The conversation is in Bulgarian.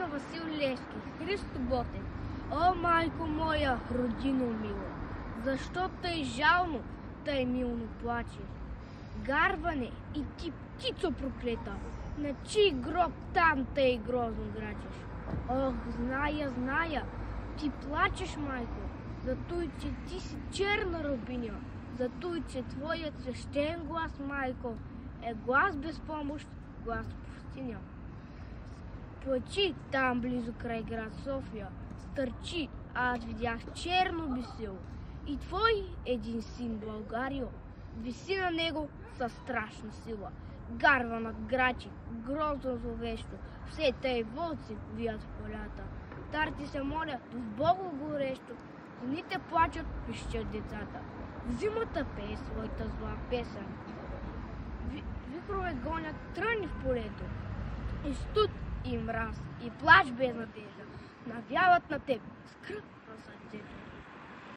на Васил Левски, Христо Ботев. О, майко моя, родино мила, защо тъй жално, тъй милно плачеш? Гарване и ти, птицо проклета, на чий гроб там тъй грозно грачеш? Ох, зная, ти плачеш, майко, за той, че ти си черна рабиня, за той, че твоят свещен глас, майко, е глас без помощ, глас в пустиня. Плачи там близо край град София, стърчи, аз видях черно бесило. И твой един син, Българио, виси на него със страшна сила. Гарва над грачи, грозно зловещо, все тъй вълци вият в полята. Тар ти се моля, в Бога горещо, жените плачат, пищат децата. Зимата пее своята зла песен. Вихрове гонят тръни в полето. И студ, и мраз, и плач без надежда навяват на теб скръп на сърцето.